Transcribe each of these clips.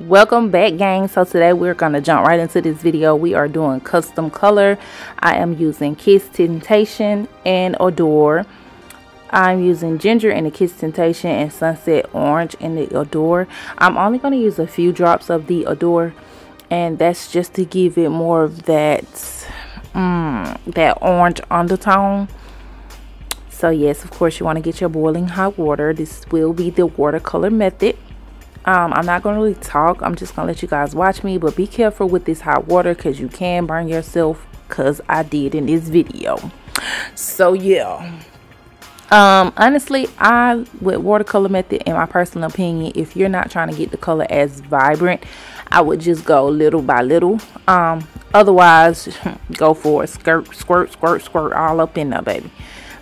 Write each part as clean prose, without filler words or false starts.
Welcome back, gang. So today we're gonna jump right into this video. We are doing custom color. I am using Kiss Temptation and Adore. I'm using ginger in the Kiss Temptation and sunset orange in the Adore. I'm only going to use a few drops of the Adore, and that's just to give it more of that that orange undertone. So yes, of course you want to get your boiling hot water. This will be the watercolor method. I'm not going to really talk. I'm just going to let you guys watch me, but be careful with this hot water because you can burn yourself, because I did in this video. So yeah. Honestly, with watercolor method, in my personal opinion, if you're not trying to get the color as vibrant, I would just go little by little. Otherwise, go for a squirt, squirt all up in there, baby.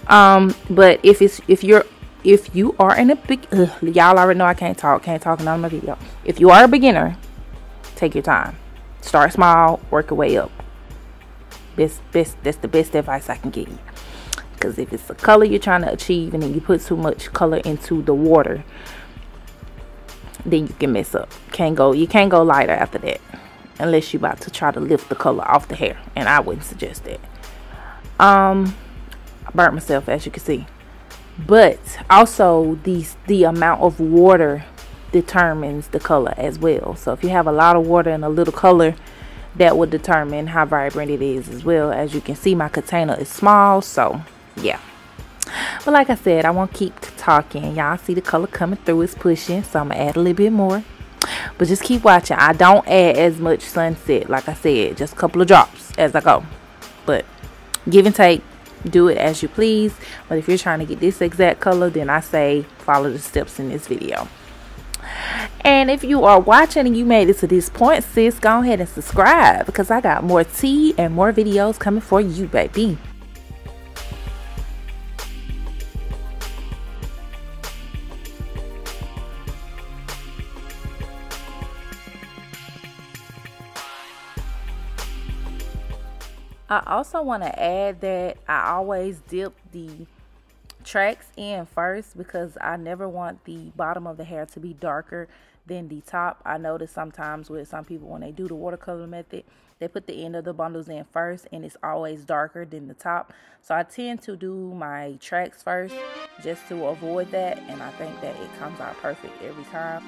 But if you are in a big, y'all already know I can't talk on my video. If you are a beginner, take your time. Start small, work your way up. That's the best advice I can give you. Because if it's a color you're trying to achieve and then you put too much color into the water, then you can mess up. You can't go lighter after that, unless you're about to try to lift the color off the hair, and I wouldn't suggest that. I burnt myself, as you can see. But also the amount of water determines the color as well. So if you have a lot of water and a little color, that would determine how vibrant it is as well. As you can see, my container is small, so yeah. But like I said, I won't keep talking. Y'all see the color coming through, it's pushing, so I'm gonna add a little bit more. But just keep watching. I don't add as much sunset, like I said, just a couple of drops as I go. But give and take, do it as you please. But if you're trying to get this exact color, then I say follow the steps in this video. And if you are watching and you made it to this point, sis, go ahead and subscribe, because I got more tea and more videos coming for you, baby. I also want to add that I always dip the tracks in first, because I never want the bottom of the hair to be darker than the top. I notice sometimes with some people, when they do the watercolor method, they put the end of the bundles in first and it's always darker than the top. So I tend to do my tracks first just to avoid that, and I think that it comes out perfect every time.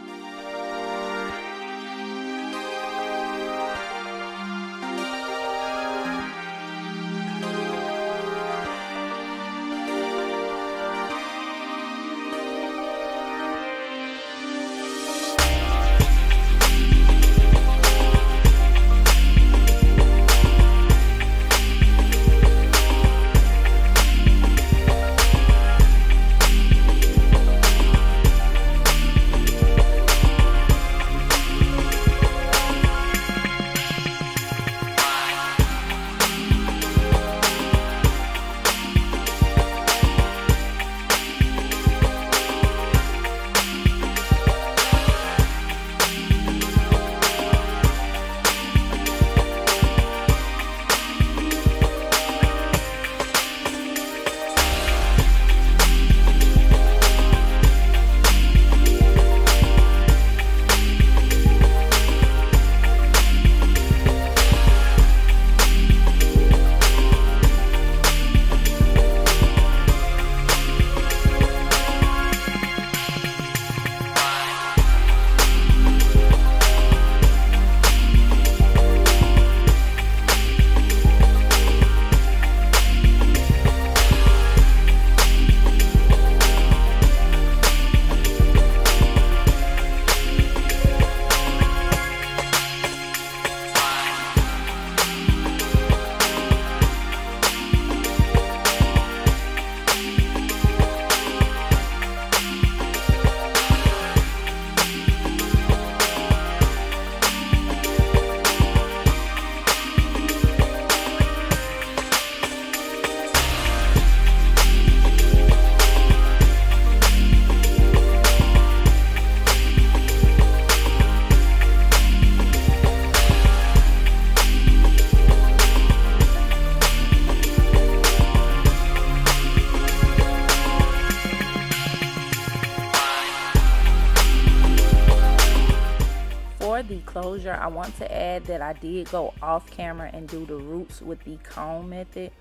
closure, I want to add that I did go off camera and do the roots with the comb method.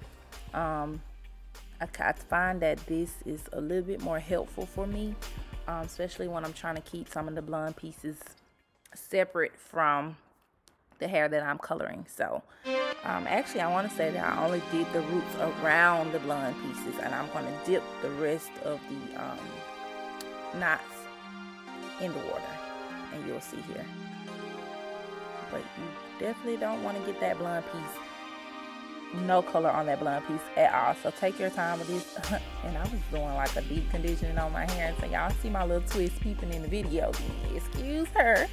I find that this is a little bit more helpful for me, especially when I'm trying to keep some of the blonde pieces separate from the hair that I'm coloring. So actually, I want to say that I only did the roots around the blonde pieces, and I'm going to dip the rest of the knots in the water, and you'll see here. But you definitely don't want to get that blonde piece, no color on that blonde piece at all. So take your time with this. And I was doing like a deep conditioning on my hair, and so y'all see my little twist peeping in the video. Excuse her,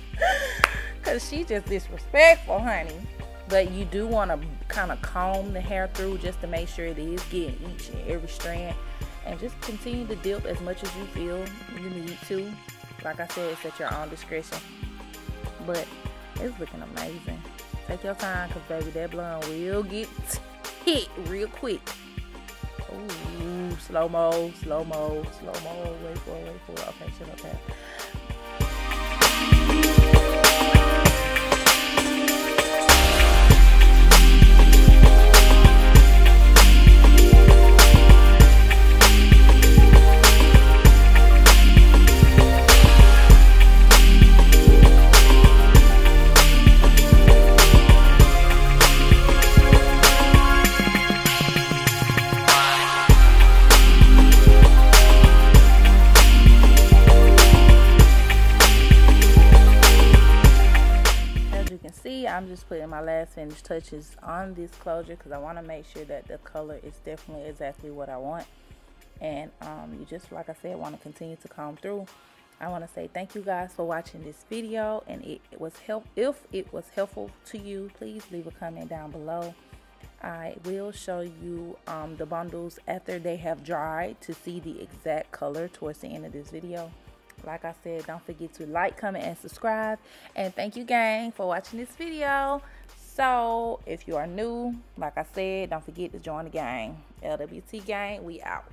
because she just disrespectful, honey. But you do want to kind of comb the hair through just to make sure it is getting each and every strand, and just continue to dip as much as you feel you need to. Like I said, it's at your own discretion, but it's looking amazing. Take your time, because baby, that blonde will get hit real quick. Ooh, slow-mo, slow-mo, slow-mo. Wait for it. Okay, shut up there. I'm just putting my last finished touches on this closure because I want to make sure that the color is definitely exactly what I want. And you just, like I said, want to continue to comb through. I want to say thank you guys for watching this video, and if it was helpful to you, please leave a comment down below. I will show you the bundles after they have dried to see the exact color towards the end of this video. Like I said, don't forget to like, comment, and subscribe. And thank you, gang, for watching this video. So if you are new, like I said, don't forget to join the gang. LWT gang, we out.